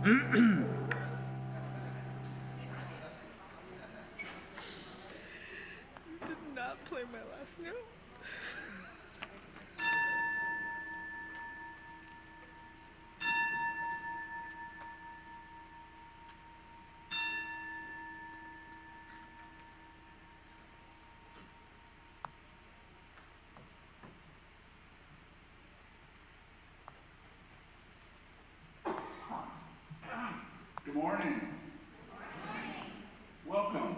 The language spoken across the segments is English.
Did not play my last note. Good morning. Welcome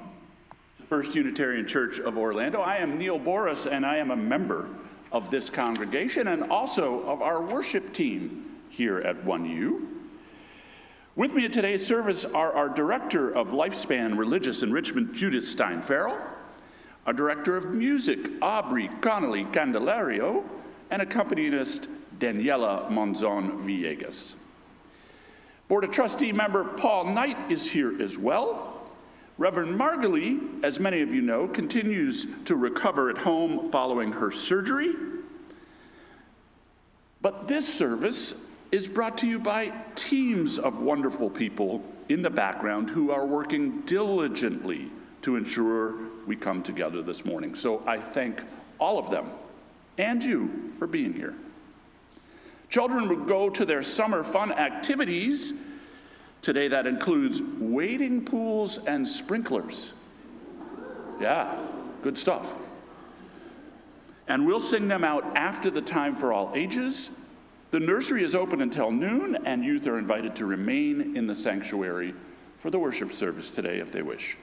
to First Unitarian Church of Orlando. I am Neil Boris, and I am a member of this congregation and also of our worship team here at 1U. With me at today's service are our Director of Lifespan Religious Enrichment, Judith Stein-Farrall, our Director of Music, Aubrey Connelly-Candelario, and accompanist, Daniela Monzon Villegas. Board of Trustee member Paul Knight is here as well. Reverend Margalie, as many of you know, continues to recover at home following her surgery. But this service is brought to you by teams of wonderful people in the background who are working diligently to ensure we come together this morning. So I thank all of them and you for being here. Children will go to their summer fun activities. Today that includes wading pools and sprinklers. Yeah, good stuff. And we'll sing them out after the time for all ages. The nursery is open until noon, and youth are invited to remain in the sanctuary for the worship service today if they wish.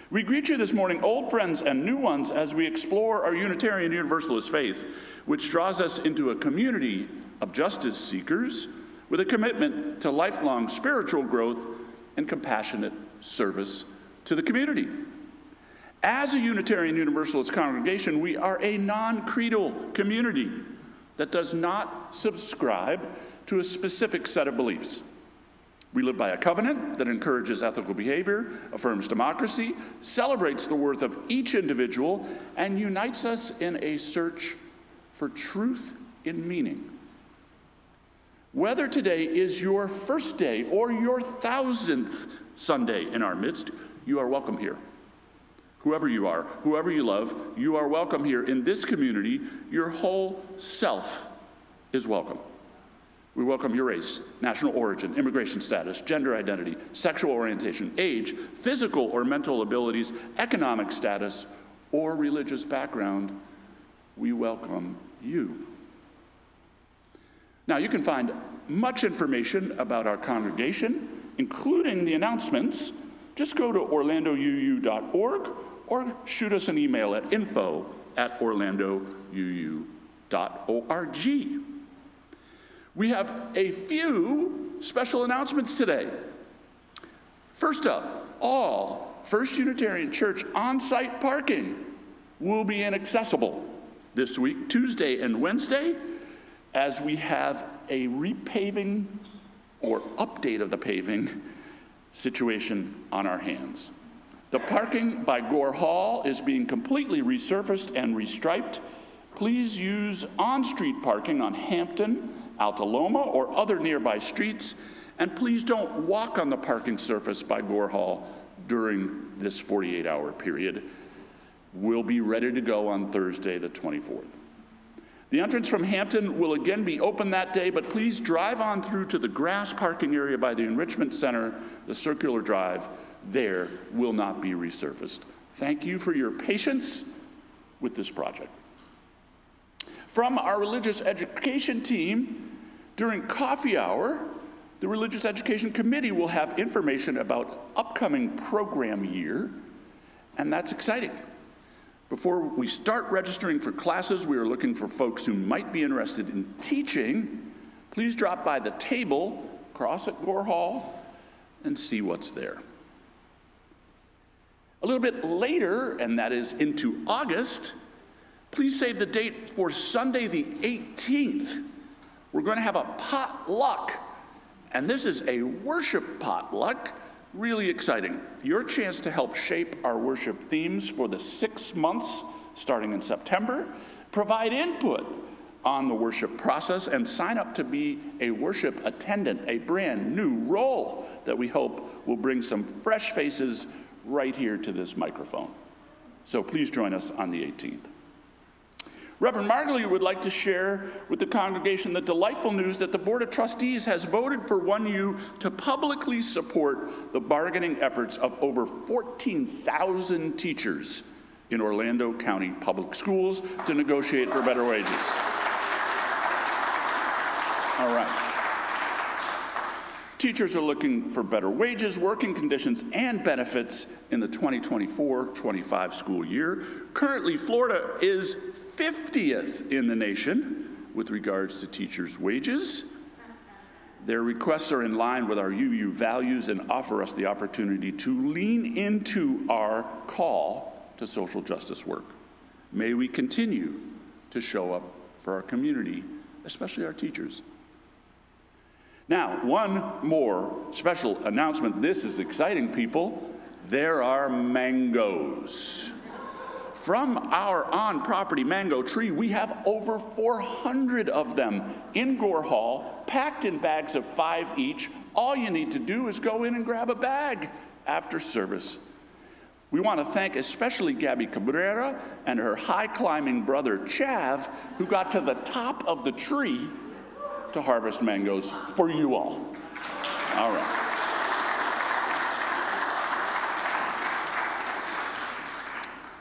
We greet you this morning, old friends and new ones, as we explore our Unitarian Universalist faith, which draws us into a community of justice seekers with a commitment to lifelong spiritual growth and compassionate service to the community. As a Unitarian Universalist congregation, we are a non-creedal community that does not subscribe to a specific set of beliefs. We live by a covenant that encourages ethical behavior, affirms democracy, celebrates the worth of each individual, and unites us in a search for truth in meaning. Whether today is your first day or your 1,000th Sunday in our midst, you are welcome here. Whoever you are, whoever you love, you are welcome here in this community. Your whole self is welcome. We welcome your race, national origin, immigration status, gender identity, sexual orientation, age, physical or mental abilities, economic status, or religious background. We welcome you. Now, you can find much information about our congregation, including the announcements. Just go to orlandouu.org or shoot us an email at info@orlandouu.org. We have a few special announcements today. First up, all First Unitarian Church on-site parking will be inaccessible this week, Tuesday and Wednesday, as we have a repaving or update of the paving situation on our hands. The parking by Gore Hall is being completely resurfaced and restriped. Please use on-street parking on Hampton, Alta Loma, or other nearby streets, and please don't walk on the parking surface by Gore Hall during this 48-hour period. We'll be ready to go on Thursday, the 24th. The entrance from Hampton will again be open that day, but please drive on through to the grass parking area by the Enrichment Center. The circular drive there will not be resurfaced. Thank you for your patience with this project. From our religious education team, during coffee hour, the Religious Education Committee will have information about upcoming program year, and that's exciting. Before we start registering for classes, we are looking for folks who might be interested in teaching. Please drop by the table across at Gore Hall and see what's there. A little bit later, and that is into August, please save the date for Sunday the 18th. We're going to have a potluck, and this is a worship potluck. Really exciting. Your chance to help shape our worship themes for the 6 months starting in September. Provide input on the worship process and sign up to be a worship attendant, a brand new role that we hope will bring some fresh faces right here to this microphone. So please join us on the 18th. Reverend Margley would like to share with the congregation the delightful news that the Board of Trustees has voted for 1U to publicly support the bargaining efforts of over 14,000 teachers in Orlando County Public Schools to negotiate for better wages. All right. Teachers are looking for better wages, working conditions, and benefits in the 2024-25 school year. Currently, Florida is 50th in the nation with regards to teachers' wages. Their requests are in line with our UU values and offer us the opportunity to lean into our call to social justice work. May we continue to show up for our community, especially our teachers. Now, one more special announcement. This is exciting, people. There are mangoes. From our on-property mango tree, we have over 400 of them in Gore Hall, packed in bags of 5 each. All you need to do is go in and grab a bag after service. We want to thank especially Gabby Cabrera and her high-climbing brother, Chav, who got to the top of the tree to harvest mangoes for you all. All right.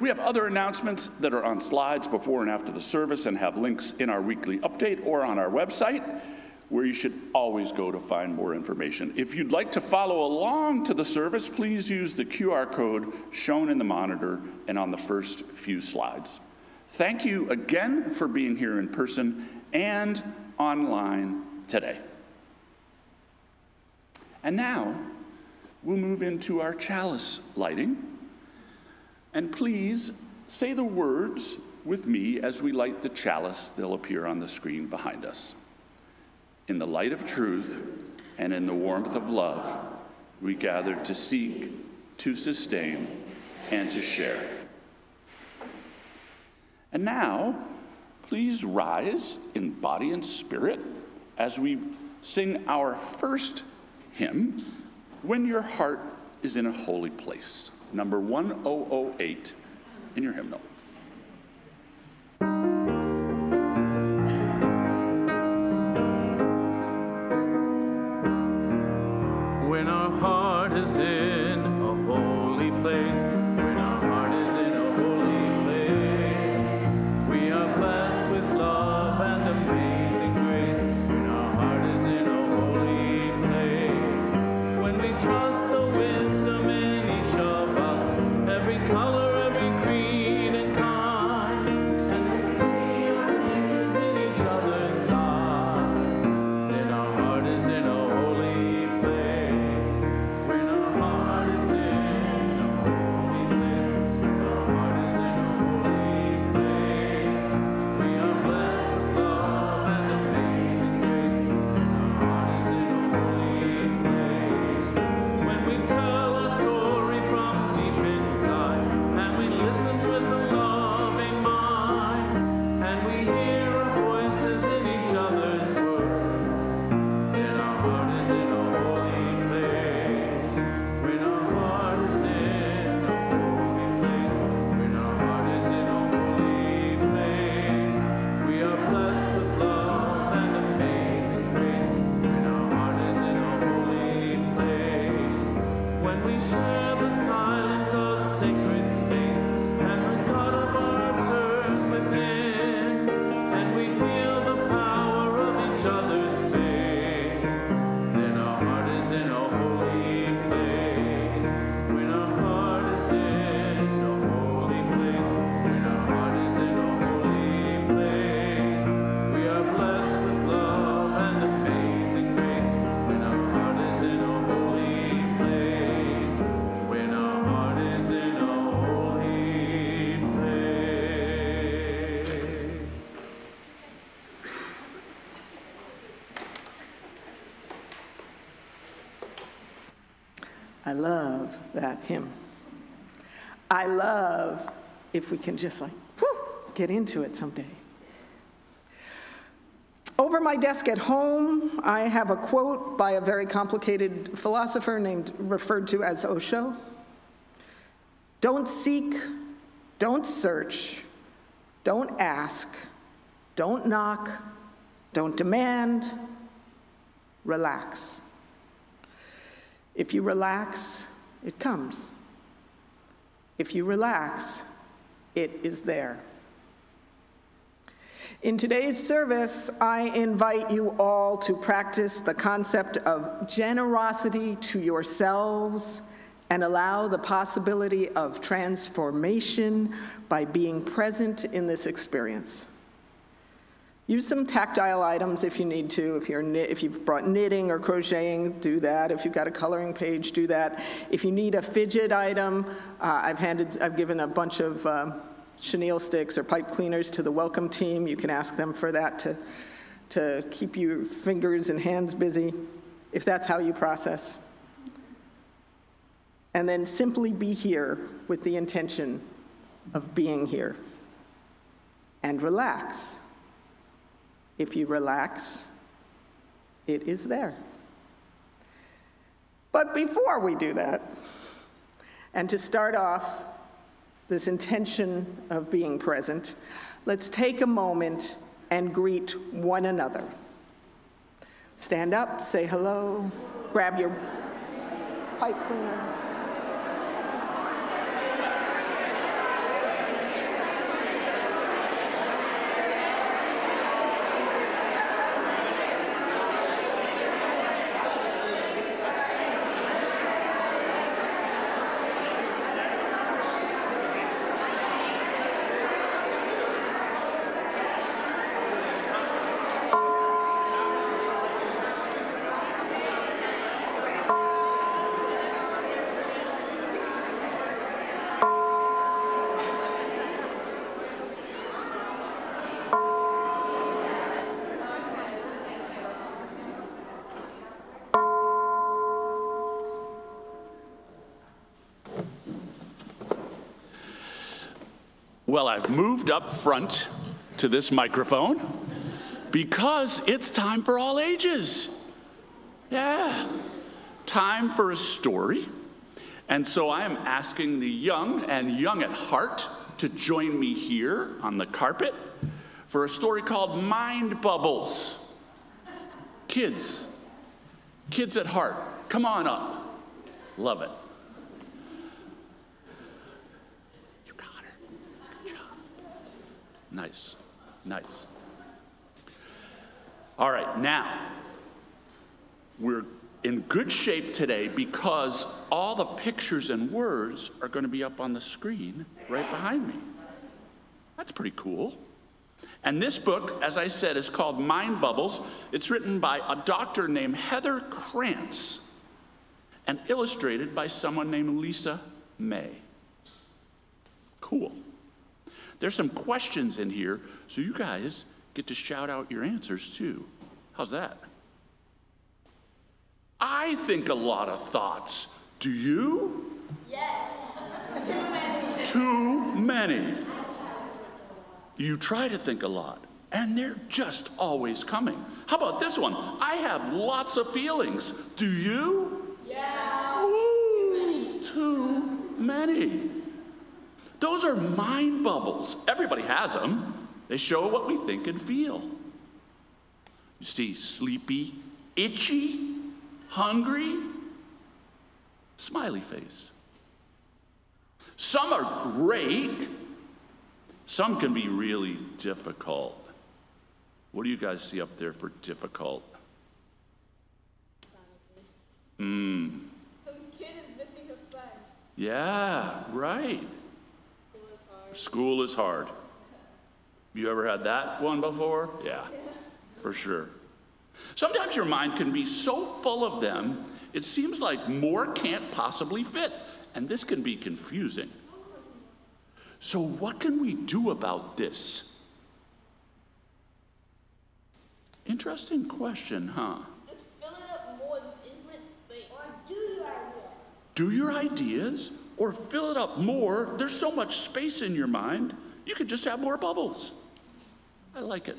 We have other announcements that are on slides before and after the service and have links in our weekly update or on our website, where you should always go to find more information. If you'd like to follow along to the service, please use the QR code shown in the monitor and on the first few slides. Thank you again for being here in person and online today. And now we'll move into our chalice lighting. And please say the words with me as we light the chalice. They'll appear on the screen behind us. In the light of truth and in the warmth of love, we gather to seek, to sustain, and to share. And now, please rise in body and spirit as we sing our first hymn, When Your Heart is in a Holy Place, number 1008 in your hymnal. When our heart is in a holy place, when our heart is in a holy place, we are blessed with love and amazing grace. When our heart is in a holy place, when we trust the wisdom in each of us, every color, every creed and kind, and we see our places in each other's eyes, then our heart is in a holy place. When our heart is in a holy place, when our heart is in a holy place, we are blessed with love and amazing grace. When our heart is in a holy place, when we tell a story from deep inside, and we listen with a loving mind, and we hear our voices in each other's words, then our heart is in a holy place. When our heart is in a holy place, when our heart is in a holy place, we are blessed with love and amazing grace. When our heart is in a holy place, when we share the silence of sacred space, and the God of our serves within, and we feel the power of each other's faith, then our heart is in a holy place. When our heart is in a holy place, when our heart is in a holy place, we are blessed with love and amazing grace. When our heart is in a holy place, when our heart is in a holy place. I love that hymn. I love if we can just get into it someday. Over my desk at home, I have a quote by a very complicated philosopher referred to as Osho. Don't seek, don't search, don't ask, don't knock, don't demand, relax. If you relax, it comes. If you relax, it is there. In today's service, I invite you all to practice the concept of generosity to yourselves and allow the possibility of transformation by being present in this experience. Use some tactile items if you need to. If you've brought knitting or crocheting, do that. If you've got a coloring page, do that. If you need a fidget item, I've given a bunch of chenille sticks or pipe cleaners to the welcome team. You can ask them for that to keep your fingers and hands busy, if that's how you process. And then simply be here with the intention of being here. And relax. If you relax, it is there. But before we do that, and to start off this intention of being present, let's take a moment and greet one another. Stand up, say hello, grab your pipe cleaner. Well, I've moved up front to this microphone because it's time for all ages. Yeah, time for a story. And so I am asking the young and young at heart to join me here on the carpet for a story called Mind Bubbles. Kids at heart, come on up. Love it. Nice, nice. All right, now, we're in good shape today because all the pictures and words are going to be up on the screen right behind me. That's pretty cool. And this book, as I said, is called Mind Bubbles. It's written by a doctor named Heather Krantz and illustrated by someone named Lisa May. Cool. There's some questions in here, so you guys get to shout out your answers too. How's that? I think a lot of thoughts. Do you? Yes. Too many. Too many. You try to think a lot, and they're just always coming. How about this one? I have lots of feelings. Do you? Yeah. Ooh, too many. Those are mind bubbles. Everybody has them. They show what we think and feel. You see, sleepy, itchy, hungry, smiley face. Some are great. Some can be really difficult. What do you guys see up there for difficult? Some kid is missing a friend. Yeah, right. School is hard. You ever had that one before? Yeah, for sure. Sometimes your mind can be so full of them, it seems like more can't possibly fit, and this can be confusing. So what can we do about this? Interesting question, huh? Just fill it up more with infinite space. Or do your ideas. Do your ideas, or fill it up more. There's so much space in your mind, you could just have more bubbles. I like it.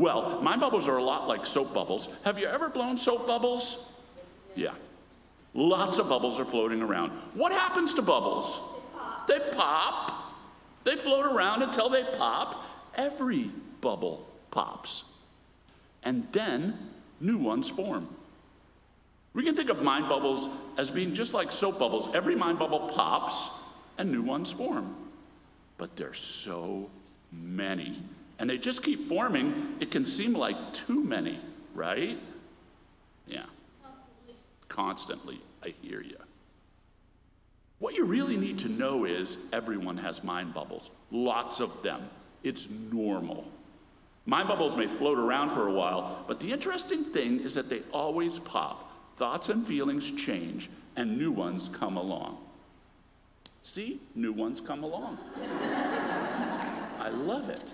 Well, mind bubbles are a lot like soap bubbles. Have you ever blown soap bubbles? Yeah. Lots of bubbles are floating around. What happens to bubbles? They pop. They float around until they pop. Every bubble pops. And then new ones form. We can think of mind bubbles as being just like soap bubbles. Every mind bubble pops and new ones form. But there's so many. And they just keep forming. It can seem like too many, right? Yeah. Constantly, I hear you. What you really need to know is everyone has mind bubbles. Lots of them. It's normal. Mind bubbles may float around for a while, but the interesting thing is that they always pop. Thoughts and feelings change, and new ones come along. See? New ones come along. I love it.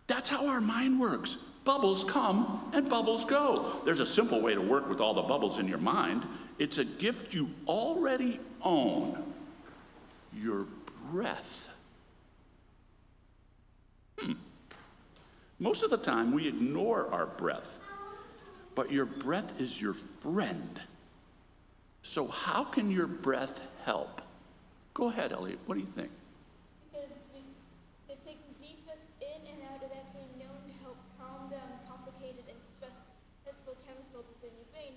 That's how our mind works. Bubbles come and bubbles go. There's a simple way to work with all the bubbles in your mind. It's a gift you already own. Your breath. Most of the time we ignore our breath, but your breath is your friend. So how can your breath help? Go ahead, Elliot. What do you think? Because the taking deep breaths in and out is actually known to help calm down complicated and stressful chemicals within your brain,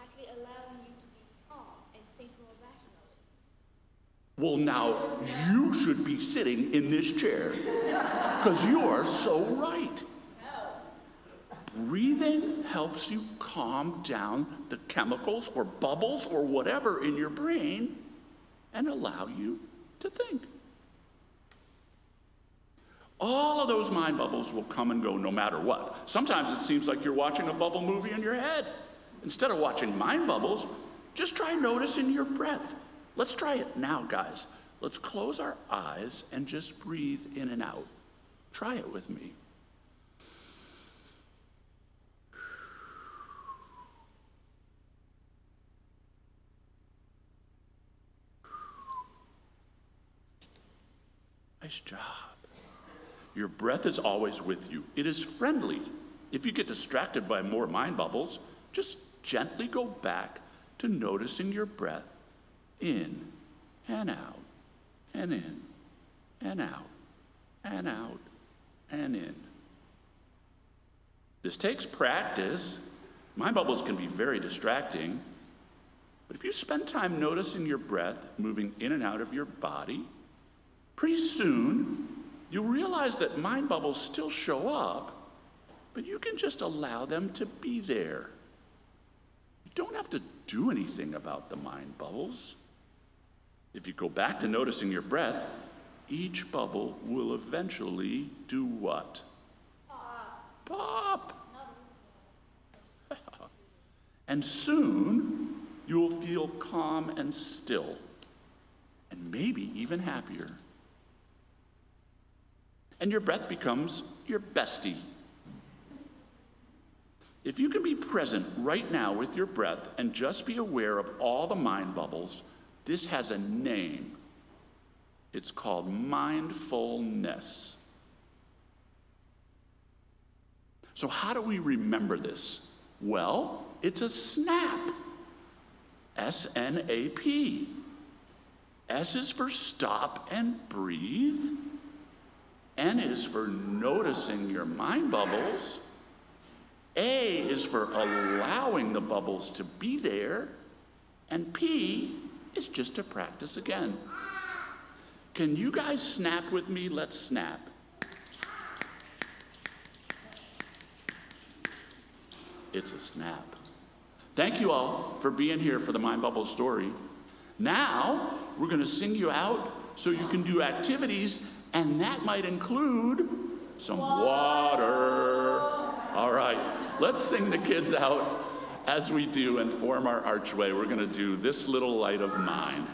actually allowing you to be calm and think more rationally. Well, now you should be sitting in this chair because you are so right. Breathing helps you calm down the chemicals or bubbles or whatever in your brain and allow you to think. All of those mind bubbles will come and go no matter what. Sometimes it seems like you're watching a bubble movie in your head. Instead of watching mind bubbles, just try noticing your breath. Let's try it now, guys. Let's close our eyes and just breathe in and out. Try it with me. Nice job. Your breath is always with you. It is friendly. If you get distracted by more mind bubbles, just gently go back to noticing your breath in and out, and in, and out, and out, and in. This takes practice. Mind bubbles can be very distracting, but if you spend time noticing your breath moving in and out of your body, pretty soon you'll realize that mind bubbles still show up, but you can just allow them to be there. You don't have to do anything about the mind bubbles. If you go back to noticing your breath, each bubble will eventually do what? Pop. And soon you'll feel calm and still, and maybe even happier. And your breath becomes your bestie. If you can be present right now with your breath and just be aware of all the mind bubbles, this has a name. It's called mindfulness. So how do we remember this? Well, it's a snap. S-N-A-P. S is for stop and breathe. N is for noticing your mind bubbles. A is for allowing the bubbles to be there. And P is just to practice again. Can you guys snap with me? Let's snap. It's a snap. Thank you all for being here for the Mind Bubble story. Now, we're going to sing you out so you can do activities, and that might include some water. All right, let's sing the kids out as we do and form our archway. We're going to do This Little Light of Mine.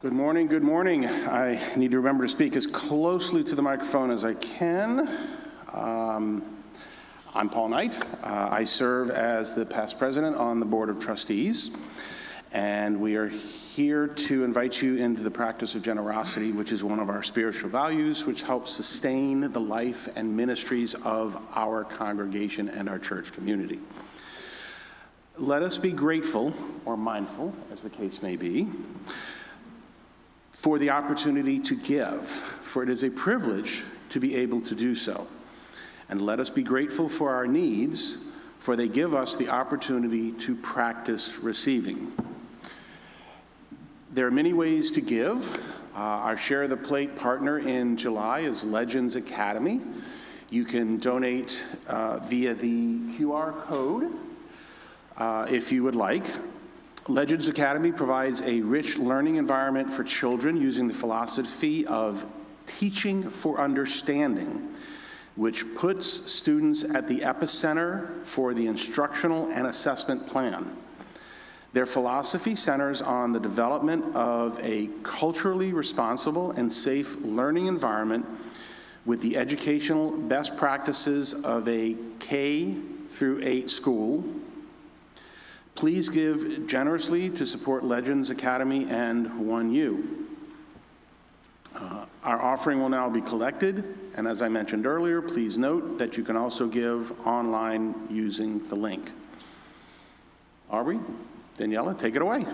Good morning, good morning. I need to remember to speak as closely to the microphone as I can. I'm Paul Knight. I serve as the past president on the Board of Trustees, and we are here to invite you into the practice of generosity, which is one of our spiritual values, which helps sustain the life and ministries of our congregation and our church community. Let us be grateful, or mindful, as the case may be, for the opportunity to give, for it is a privilege to be able to do so. And let us be grateful for our needs, for they give us the opportunity to practice receiving. There are many ways to give. Our Share the Plate partner in July is Legends Academy. You can donate via the QR code if you would like. Legends Academy provides a rich learning environment for children using the philosophy of teaching for understanding, which puts students at the epicenter for the instructional and assessment plan. Their philosophy centers on the development of a culturally responsible and safe learning environment with the educational best practices of a K-8 school. Please give generously to support Legends Academy and 1U. Our offering will now be collected, and as I mentioned earlier, please note that you can also give online using the link. Aubrey, Daniela, take it away.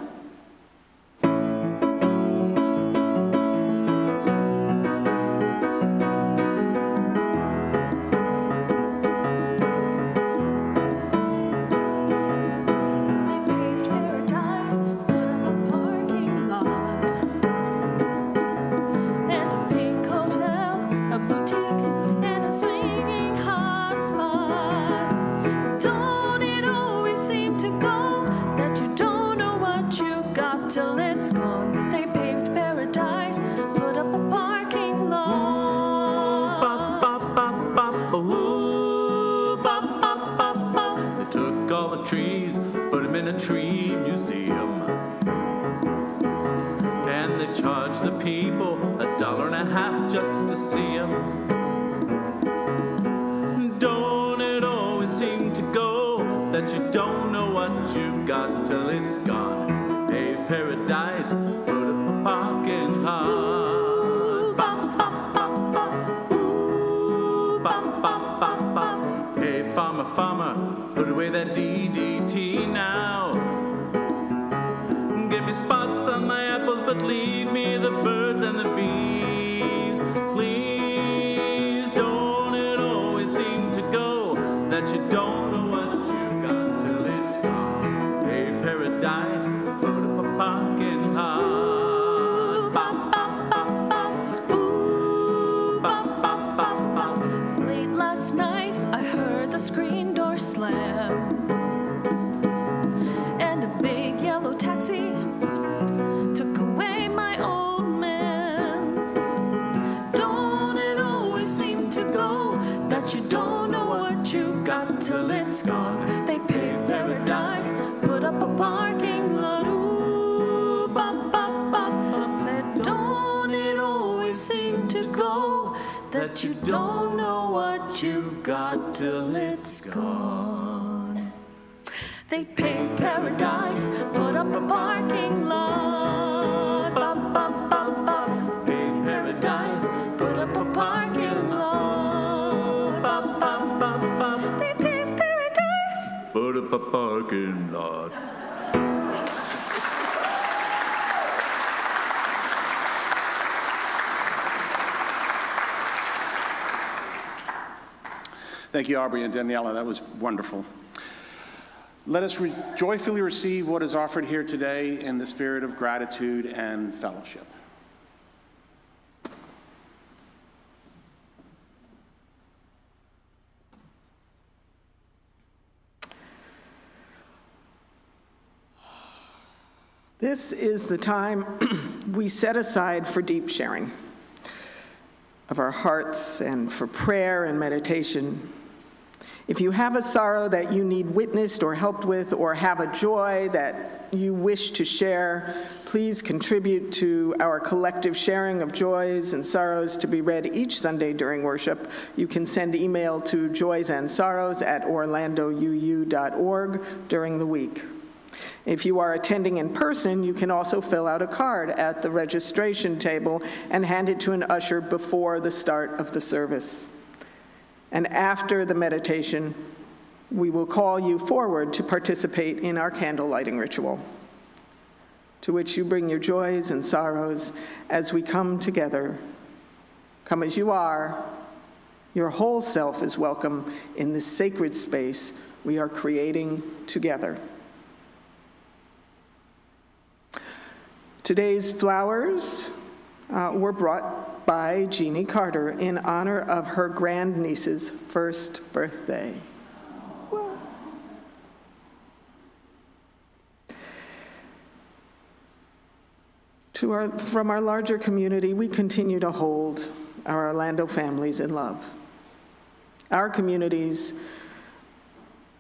You don't know what you've got till it's gone. They paved paradise, put up a parking lot. Paved paradise, put up a parking lot. They paved paradise, put up a parking lot. Thank you, Aubrey and Daniela. That was wonderful. Let us joyfully receive what is offered here today in the spirit of gratitude and fellowship. This is the time we set aside for deep sharing of our hearts and for prayer and meditation If you have a sorrow that you need witnessed or helped with, or have a joy that you wish to share, please contribute to our collective sharing of joys and sorrows to be read each Sunday during worship. You can send email to joysandsorrows@orlandouu.org during the week. If you are attending in person, you can also fill out a card at the registration table and hand it to an usher before the start of the service. And after the meditation, we will call you forward to participate in our candle lighting ritual, to which you bring your joys and sorrows as we come together. Come as you are. Your whole self is welcome in this sacred space we are creating together. Today's flowers were brought by Jeannie Carter in honor of her grandniece's first birthday. From our larger community, we continue to hold our Orlando families in love. Our communities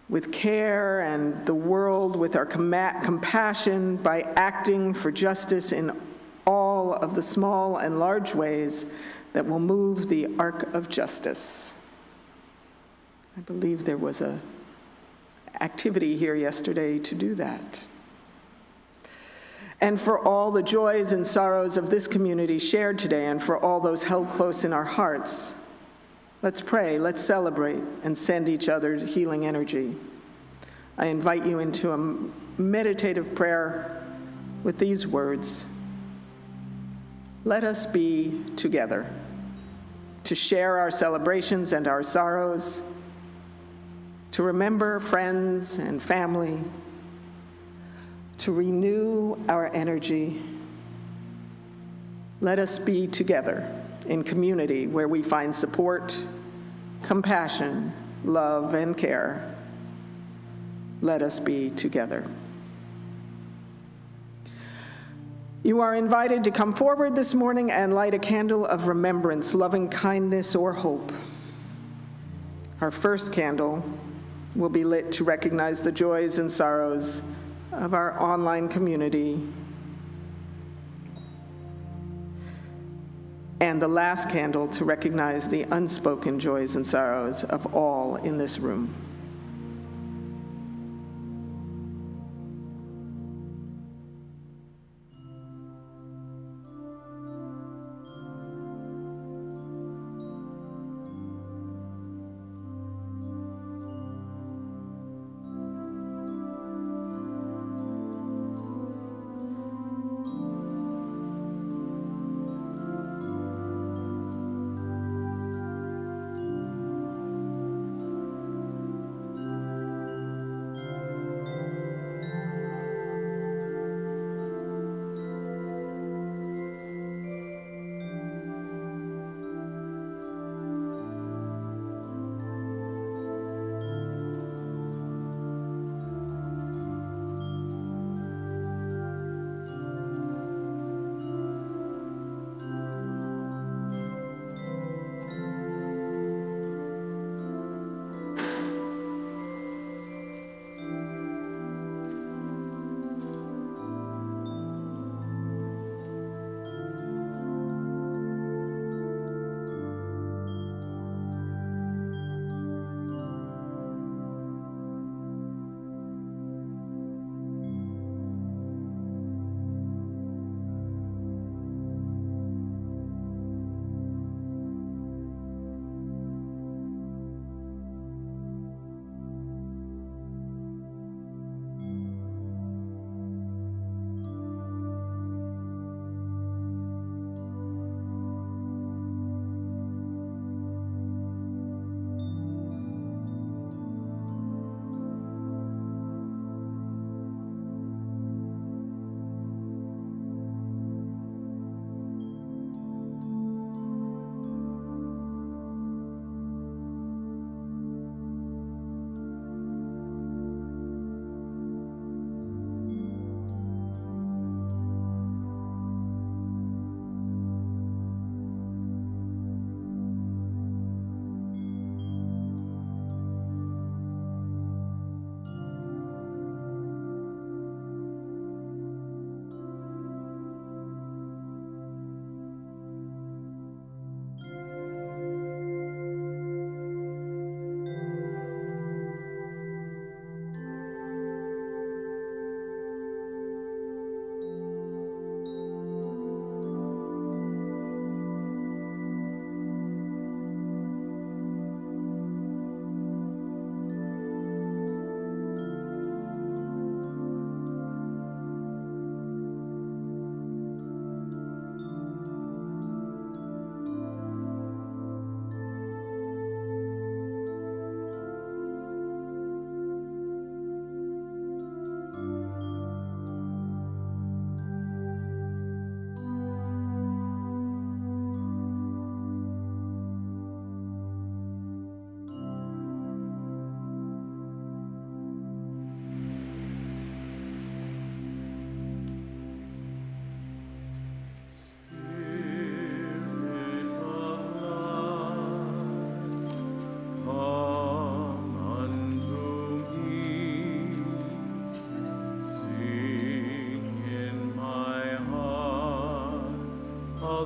with care, and the world with our compassion, by acting for justice in all of the small and large ways that will move the arc of justice. I believe there was an activity here yesterday to do that. And for all the joys and sorrows of this community shared today, and for all those held close in our hearts, let's pray, let's celebrate, and send each other healing energy. I invite you into a meditative prayer with these words. Let us be together, to share our celebrations and our sorrows, to remember friends and family, to renew our energy. Let us be together in community where we find support, compassion, love, and care. Let us be together. You are invited to come forward this morning and light a candle of remembrance, loving kindness, or hope. Our first candle will be lit to recognize the joys and sorrows of our online community. And the last candle to recognize the unspoken joys and sorrows of all in this room.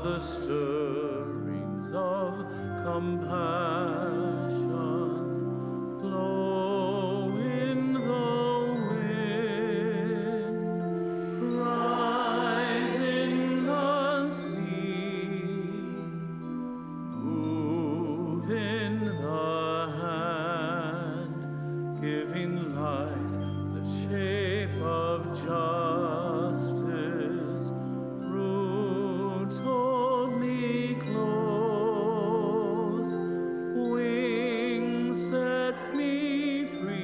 the stirrings of compassion blow in the wind, rise in the sea, move in the hand, giving life the shape of justice. Roots hold me close, wings set me free.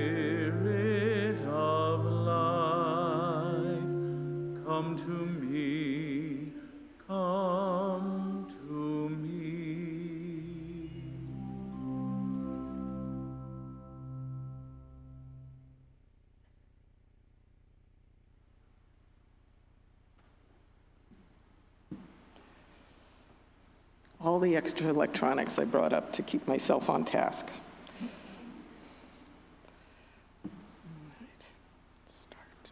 Spirit of life, come to me, come to me. All the extra electronics I brought up to keep myself on task. All right, start.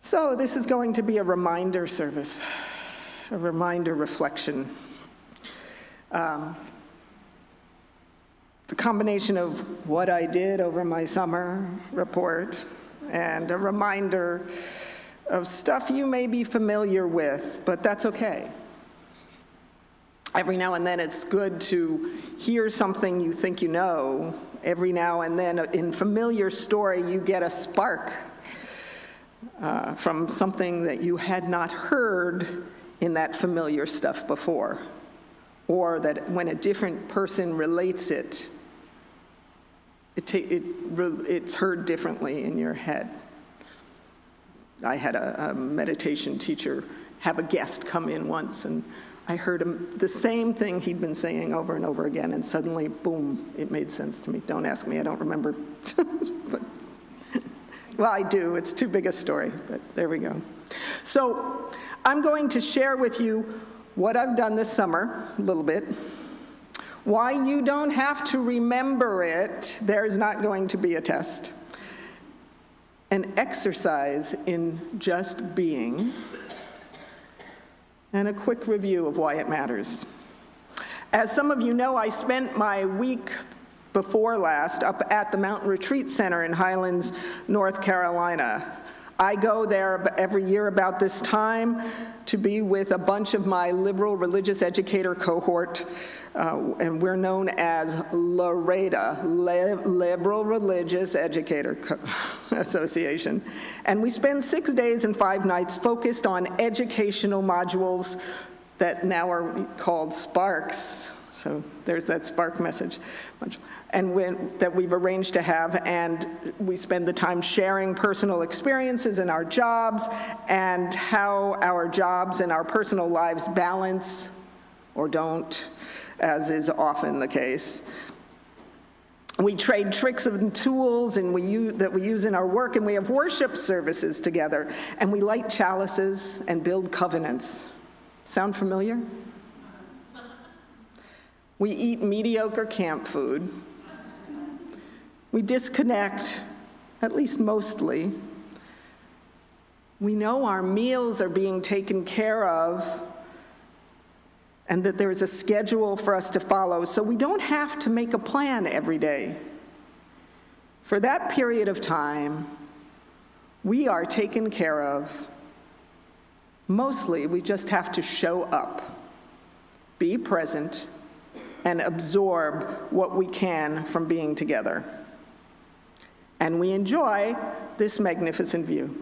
So this is going to be a reminder service, a reminder reflection. The combination of what I did over my summer report and a reminder of stuff you may be familiar with, but that's okay. Every now and then it's good to hear something you think you know. Every now and then in familiar story you get a spark from something that you had not heard in that familiar stuff before, or that when a different person relates it, it's heard differently in your head. I had a meditation teacher have a guest come in once, and I heard him, the same thing he'd been saying over and over again, and suddenly, boom, it made sense to me. Don't ask me, I don't remember. But, well, I do, it's too big a story, but there we go. So I'm going to share with you what I've done this summer, a little bit, why you don't have to remember it, there's not going to be a test, an exercise in just being, and a quick review of why it matters. As some of you know, I spent my week before last up at the Mountain Retreat Center in Highlands, North Carolina. I go there every year about this time to be with a bunch of my liberal religious educator cohort, and we're known as LREDA, Liberal Religious Educator Association. And we spend 6 days and 5 nights focused on educational modules that now are called Sparks. So there's that Spark message. And that we've arranged to have, and we spend the time sharing personal experiences in our jobs and how our jobs and our personal lives balance or don't, as is often the case. We trade tricks and tools that we use in our work, and we have worship services together, and we light chalices and build covenants. Sound familiar? We eat mediocre camp food. We disconnect, at least mostly. We know our meals are being taken care of and that there is a schedule for us to follow, so we don't have to make a plan every day. For that period of time, we are taken care of. Mostly, we just have to show up, be present, and absorb what we can from being together. And we enjoy this magnificent view.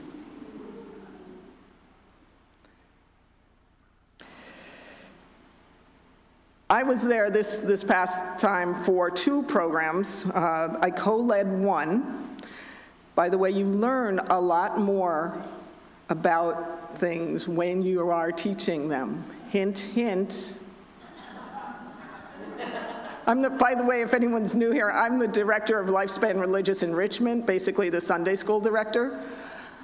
I was there this past time for 2 programs. I co-led one. By the way, you learn a lot more about things when you are teaching them. Hint, hint. By the way, if anyone's new here, I'm the director of Lifespan Religious Enrichment, basically the Sunday school director.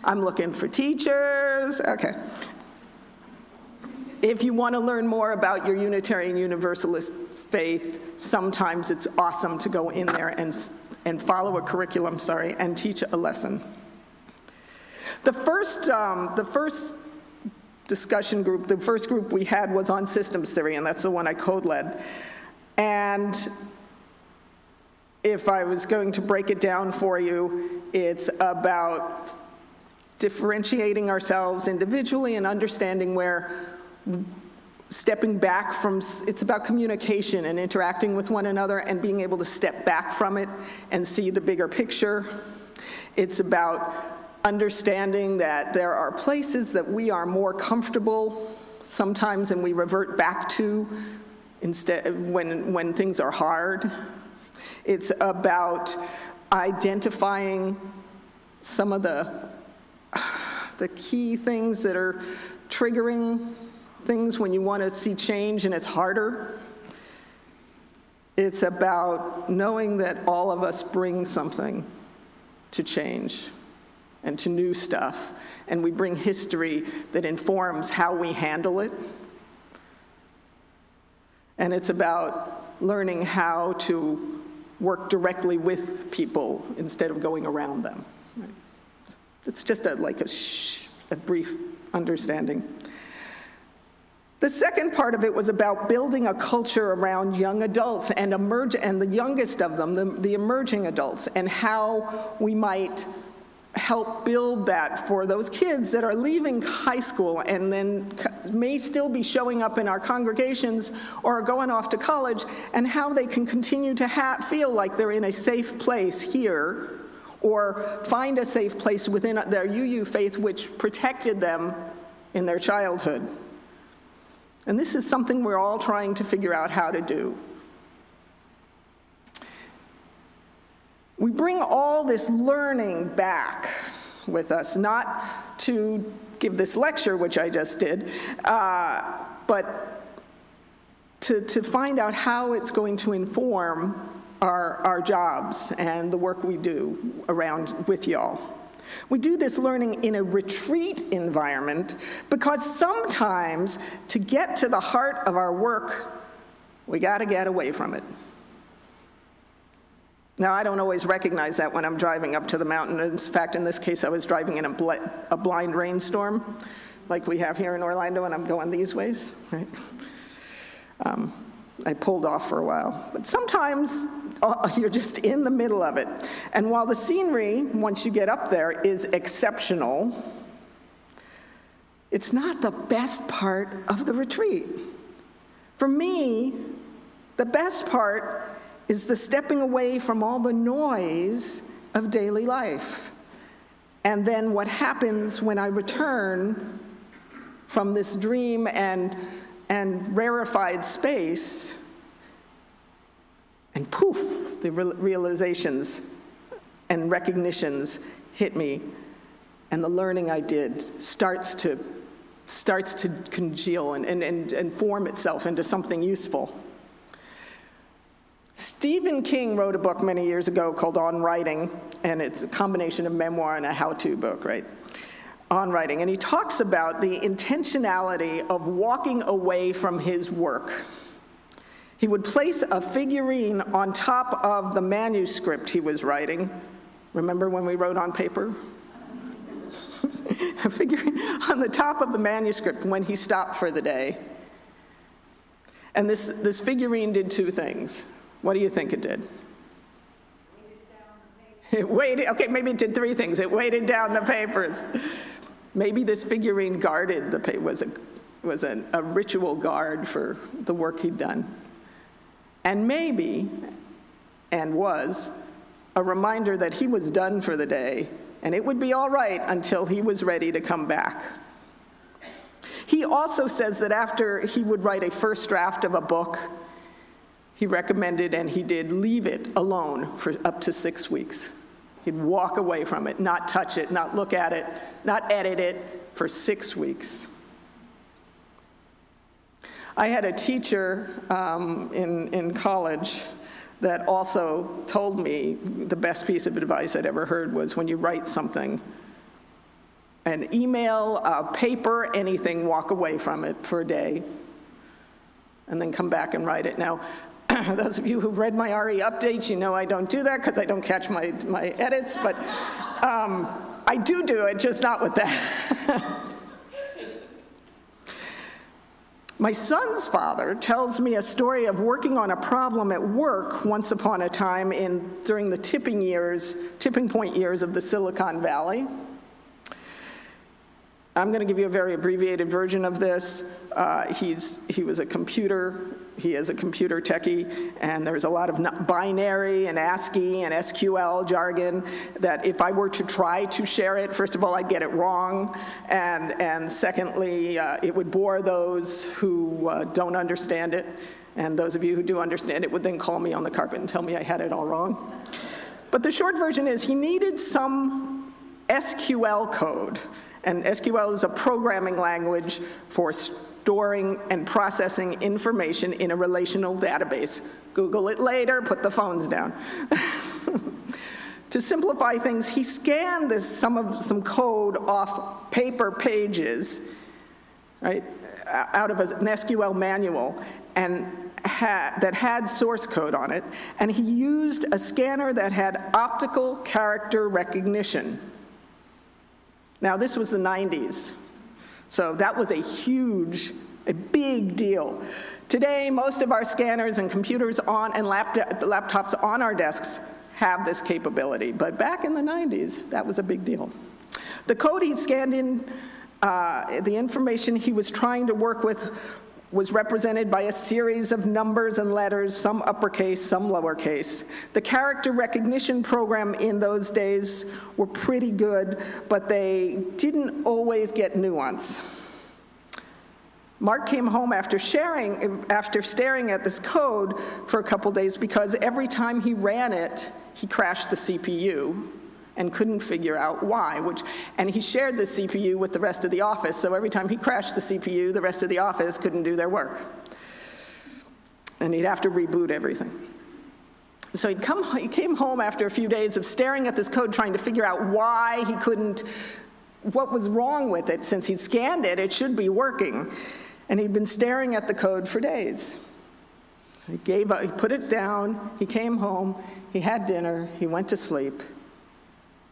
I'm looking for teachers. Okay. If you want to learn more about your Unitarian Universalist faith, sometimes it's awesome to go in there and follow a curriculum, and teach a lesson. The first discussion group, the first group we had was on systems theory, and that's the one I co-led. And if I was going to break it down for you, it's about differentiating ourselves individually and understanding where stepping back from, it's about communication and interacting with one another and being able to step back from it and see the bigger picture. It's about understanding that there are places that we are more comfortable sometimes and we revert back to instead when things are hard. It's about identifying some of the key things that are triggering things when you want to see change and it's harder. It's about knowing that all of us bring something to change and to new stuff, and we bring history that informs how we handle it. And it's about learning how to work directly with people instead of going around them. Right? It's just a brief understanding. The second part of it was about building a culture around young adults and the youngest of them, the emerging adults, and how we might help build that for those kids that are leaving high school and then may still be showing up in our congregations or going off to college, and how they can continue to feel like they're in a safe place here, or find a safe place within their UU faith which protected them in their childhood. And this is something we're all trying to figure out how to do. We bring all this learning back with us, not to give this lecture, which I just did, but to find out how it's going to inform our jobs and the work we do around with y'all. We do this learning in a retreat environment because sometimes to get to the heart of our work, we got to get away from it. Now, I don't always recognize that when I'm driving up to the mountain. In fact, in this case, I was driving in a blind rainstorm like we have here in Orlando, and I'm going these ways, right? I pulled off for a while. But sometimes you're just in the middle of it. And while the scenery, once you get up there, is exceptional, it's not the best part of the retreat. For me, the best part is the stepping away from all the noise of daily life. And then what happens when I return from this dream and rarefied space, and poof, the realizations and recognitions hit me, and the learning I did starts to congeal and form itself into something useful. Stephen King wrote a book many years ago called On Writing, and it's a combination of memoir and a how-to book, right? On writing, and he talks about the intentionality of walking away from his work. He would place a figurine on top of the manuscript he was writing. Remember when we wrote on paper? A figurine on the top of the manuscript when he stopped for the day. And this figurine did two things. What do you think it did? Okay, maybe it did three things. It weighted down the papers. Maybe this figurine guarded the paper, was a ritual guard for the work he'd done. And maybe, and was, a reminder that he was done for the day, and it would be all right until he was ready to come back. He also says that after he would write a first draft of a book, he recommended, and he did, leave it alone for up to 6 weeks. He'd walk away from it, not touch it, not look at it, not edit it for 6 weeks. I had a teacher in college that also told me the best piece of advice I'd ever heard was when you write something, an email, a paper, anything, walk away from it for a day and then come back and write it. Now, those of you who've read my RE updates, you know I don't do that because I don't catch my edits, but I do it, just not with that. My son's father tells me a story of working on a problem at work once upon a time during the tipping point years of the Silicon Valley. I'm going to give you a very abbreviated version of this. He is a computer techie, and there's a lot of binary and ASCII and SQL jargon that if I were to try to share it, first of all, I'd get it wrong, and secondly, it would bore those who don't understand it, and those of you who do understand it would then call me on the carpet and tell me I had it all wrong. But the short version is he needed some SQL code. And SQL is a programming language for storing and processing information in a relational database. Google it later, put the phones down. To simplify things, he scanned some code off paper pages, right, out of an SQL manual, and that had source code on it, and he used a scanner that had optical character recognition. Now, this was the 90s, so that was a big deal. Today, most of our scanners and computers and laptops on our desks have this capability, but back in the 90s, that was a big deal. The code he scanned in, the information he was trying to work with was represented by a series of numbers and letters, some uppercase, some lowercase. The character recognition program in those days were pretty good, but they didn't always get nuance. Mark came home after staring at this code for a couple days because every time he ran it, he crashed the CPU and couldn't figure out why, and he shared the CPU with the rest of the office, so every time he crashed the CPU, the rest of the office couldn't do their work. And he'd have to reboot everything. So he came home after a few days of staring at this code, trying to figure out why he couldn't, what was wrong with it. Since he'd scanned it, it should be working. And he'd been staring at the code for days. So he gave up, he put it down, he came home, he had dinner, he went to sleep,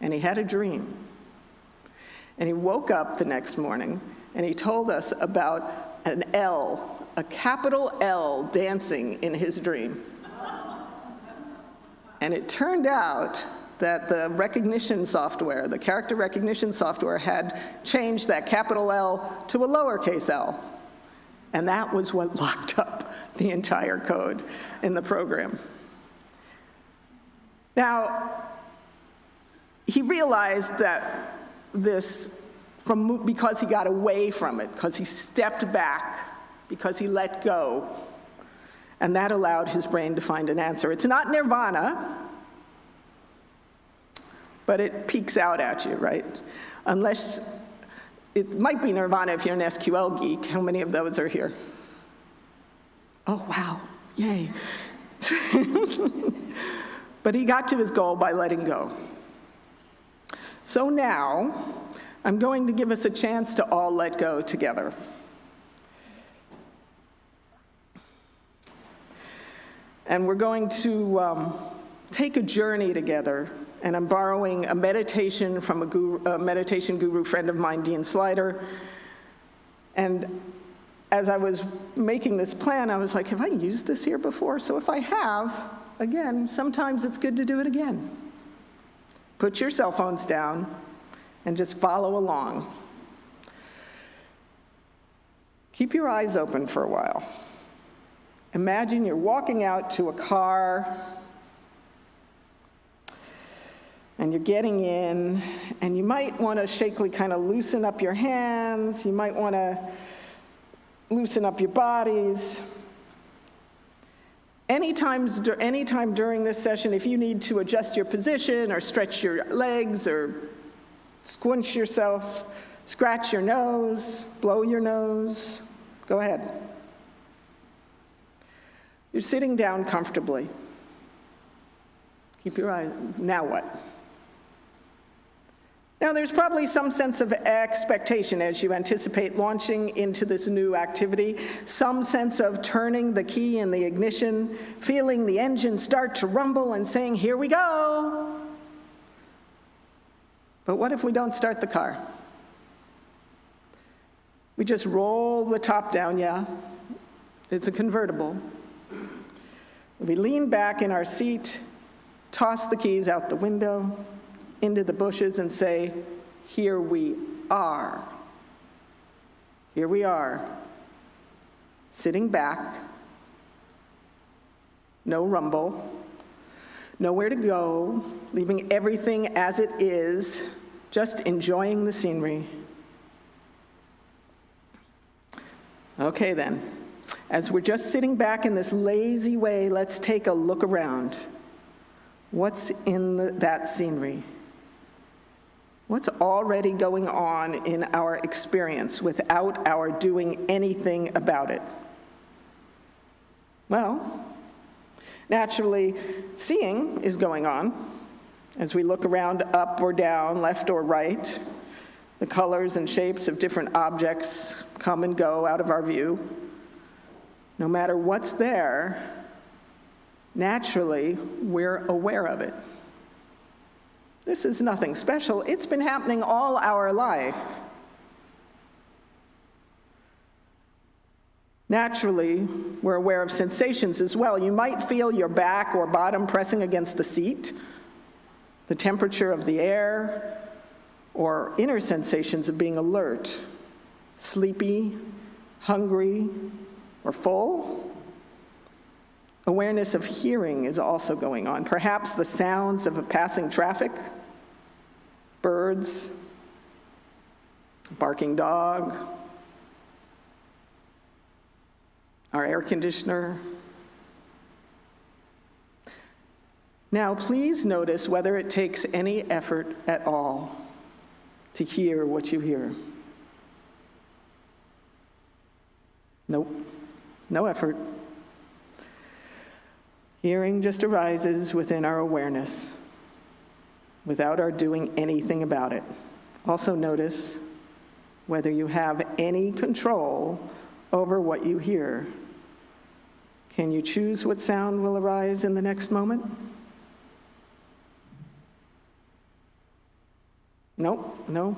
and he had a dream. And he woke up the next morning, and he told us about an L, a capital L, dancing in his dream. And it turned out that the recognition software, the character recognition software, had changed that capital L to a lowercase l. And that was what locked up the entire code in the program. Now, he realized that because he got away from it, because he stepped back, because he let go, and that allowed his brain to find an answer. It's not nirvana, but it peeks out at you, right? Unless, it might be nirvana if you're an SQL geek. How many of those are here? Oh, wow, yay. But he got to his goal by letting go. So now, I'm going to give us a chance to all let go together. And we're going to take a journey together, and I'm borrowing a meditation from a meditation guru friend of mine, Dean Slider. And as I was making this plan, I was like, have I used this here before? So if I have, again, sometimes it's good to do it again. Put your cell phones down and just follow along. Keep your eyes open for a while. Imagine you're walking out to a car and you're getting in, and you might want to shakily kind of loosen up your hands. You might want to loosen up your bodies. Anytime during this session, if you need to adjust your position or stretch your legs or squinch yourself, scratch your nose, blow your nose, go ahead. You're sitting down comfortably. Keep your eyes, now what? Now, there's probably some sense of expectation as you anticipate launching into this new activity, some sense of turning the key in the ignition, feeling the engine start to rumble and saying, here we go. But what if we don't start the car? We just roll the top down, yeah. It's a convertible. We lean back in our seat, toss the keys out the window, into the bushes, and say, here we are. Here we are, sitting back, no rumble, nowhere to go, leaving everything as it is, just enjoying the scenery. Okay then, as we're just sitting back in this lazy way, let's take a look around. What's in that scenery? What's already going on in our experience without our doing anything about it? Well, naturally, seeing is going on. As we look around up or down, left or right, the colors and shapes of different objects come and go out of our view. No matter what's there, naturally, we're aware of it. This is nothing special. It's been happening all our life. Naturally, we're aware of sensations as well. You might feel your back or bottom pressing against the seat, the temperature of the air, or inner sensations of being alert, sleepy, hungry, or full. Awareness of hearing is also going on. Perhaps the sounds of a passing traffic, birds, a barking dog, our air conditioner. Now, please notice whether it takes any effort at all to hear what you hear. Nope, no effort. Hearing just arises within our awareness without our doing anything about it. Also notice whether you have any control over what you hear. Can you choose what sound will arise in the next moment? Nope, no.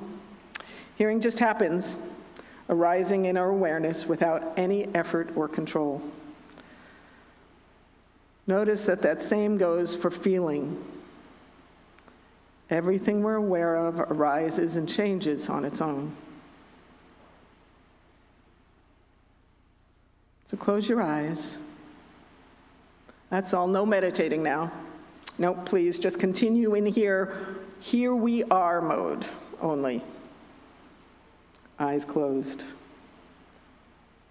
Hearing just happens, arising in our awareness without any effort or control. Notice that that same goes for feeling. Everything we're aware of arises and changes on its own. So close your eyes. That's all, no meditating now. No, please, just continue in here we are mode only. Eyes closed.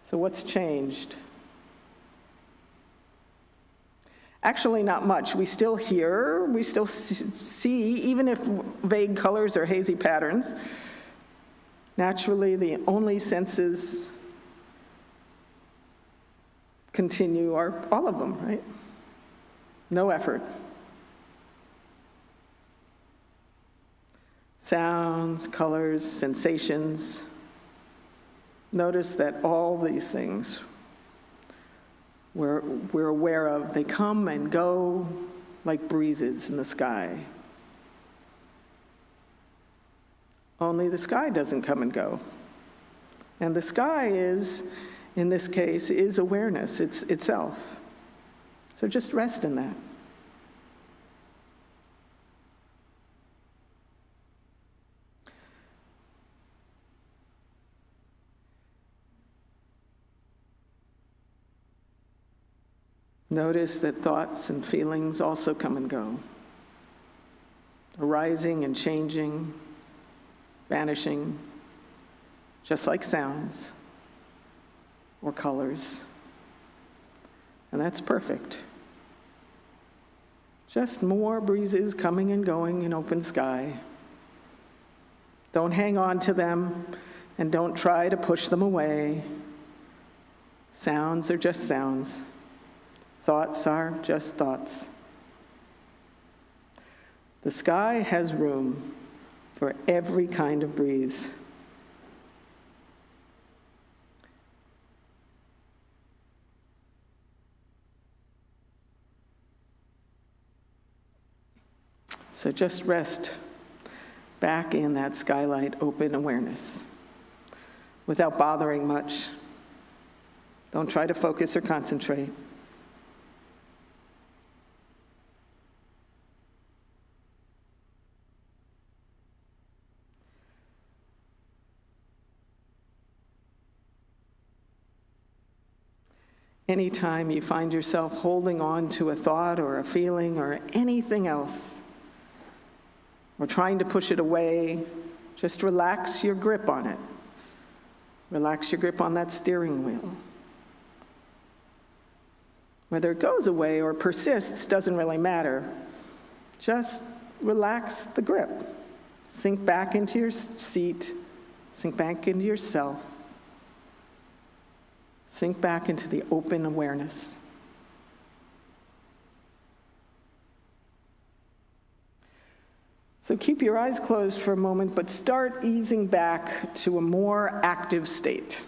So what's changed? Actually, not much. We still hear, we still see, even if vague colors or hazy patterns. Naturally, the only senses continue are all of them, right? No effort. Sounds, colors, sensations. Notice that all these things we're aware of, they come and go like breezes in the sky. Only the sky doesn't come and go. And the sky is, in this case, is awareness, it's itself. So just rest in that. Notice that thoughts and feelings also come and go, arising and changing, vanishing, just like sounds or colors. And that's perfect. Just more breezes coming and going in open sky. Don't hang on to them and don't try to push them away. Sounds are just sounds. Thoughts are just thoughts. The sky has room for every kind of breeze. So just rest back in that skylight open awareness without bothering much. Don't try to focus or concentrate. Anytime you find yourself holding on to a thought or a feeling or anything else, or trying to push it away, just relax your grip on it. Relax your grip on that steering wheel. Whether it goes away or persists doesn't really matter. Just relax the grip. Sink back into your seat. Sink back into yourself. Sink back into the open awareness. So keep your eyes closed for a moment, but start easing back to a more active state.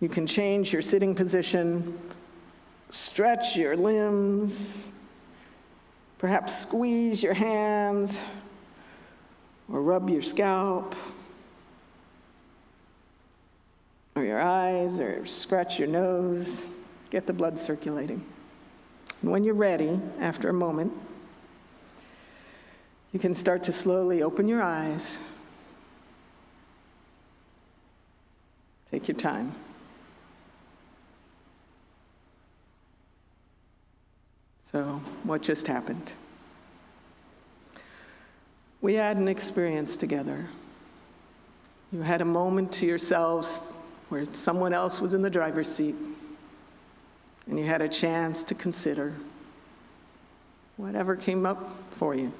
You can change your sitting position, stretch your limbs, perhaps squeeze your hands, or rub your scalp, or your eyes, or scratch your nose, get the blood circulating. And when you're ready, after a moment, you can start to slowly open your eyes. Take your time. So, what just happened? We had an experience together. You had a moment to yourselves where someone else was in the driver's seat, and you had a chance to consider whatever came up for you.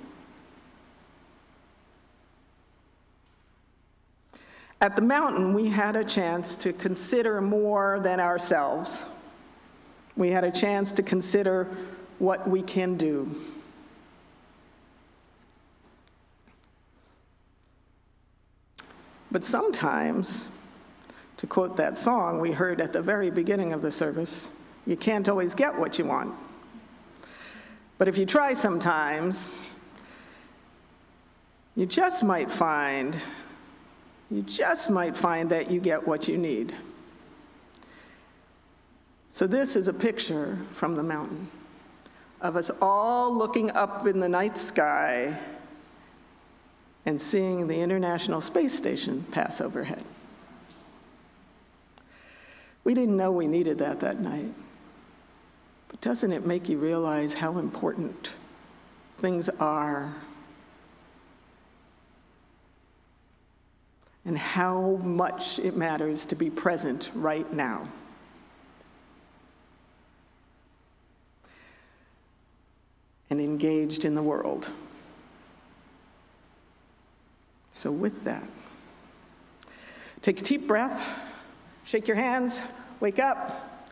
At the mountain, we had a chance to consider more than ourselves. We had a chance to consider what we can do. But sometimes, to quote that song we heard at the very beginning of the service, you can't always get what you want. But if you try sometimes, you just might find that you get what you need. So this is a picture from the mountain of us all looking up in the night sky and seeing the International Space Station pass overhead. We didn't know we needed that night. But doesn't it make you realize how important things are and how much it matters to be present right now? And engaged in the world. So with that, take a deep breath, shake your hands, wake up,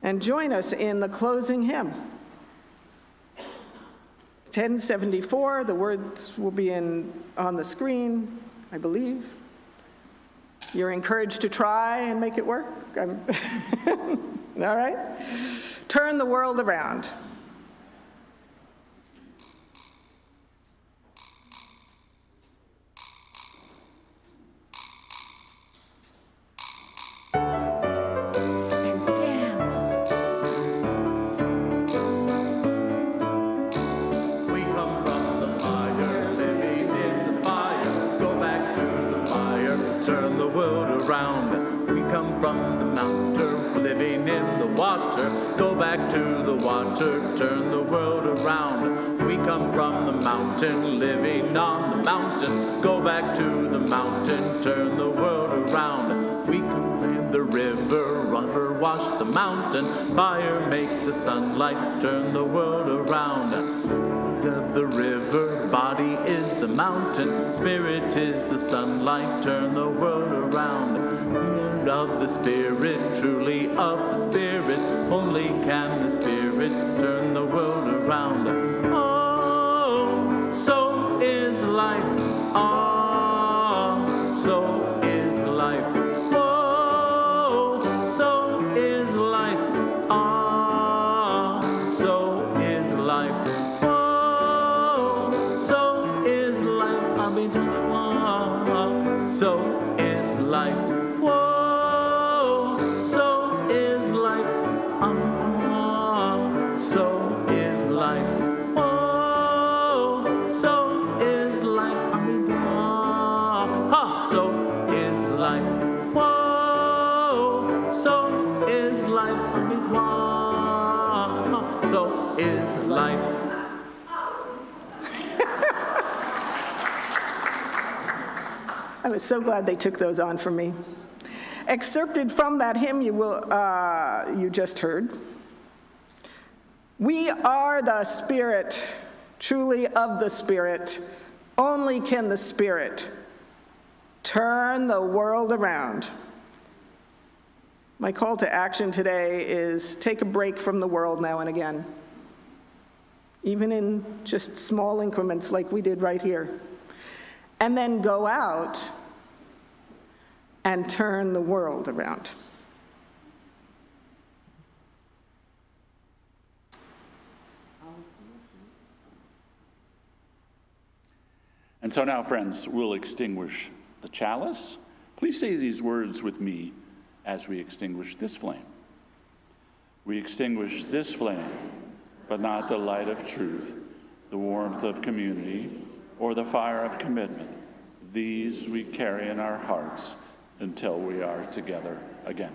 and join us in the closing hymn. 1074, the words will be on the screen, I believe. You're encouraged to try and make it work. All right? Turn the world around. Turn the world around. We come from the mountain, living on the mountain. Go back to the mountain, turn the world around. We come in the river, river wash the mountain. Fire make the sunlight, turn the world around. The river, body is the mountain. Spirit is the sunlight, turn the world around. Of the Spirit, truly of the Spirit, only can the Spirit turn the world around. Oh, so is life. Oh, so is life. Oh, so is life. Oh, so is life. Oh, is life. I was so glad they took those on for me. Excerpted from that hymn you just heard. We are the Spirit, truly of the Spirit. Only can the Spirit turn the world around. My call to action today is take a break from the world now and again, even in just small increments like we did right here, and then go out and turn the world around. And so now, friends, we'll extinguish the chalice. Please say these words with me as we extinguish this flame. We extinguish this flame, but not the light of truth, the warmth of community, or the fire of commitment. These we carry in our hearts until we are together again.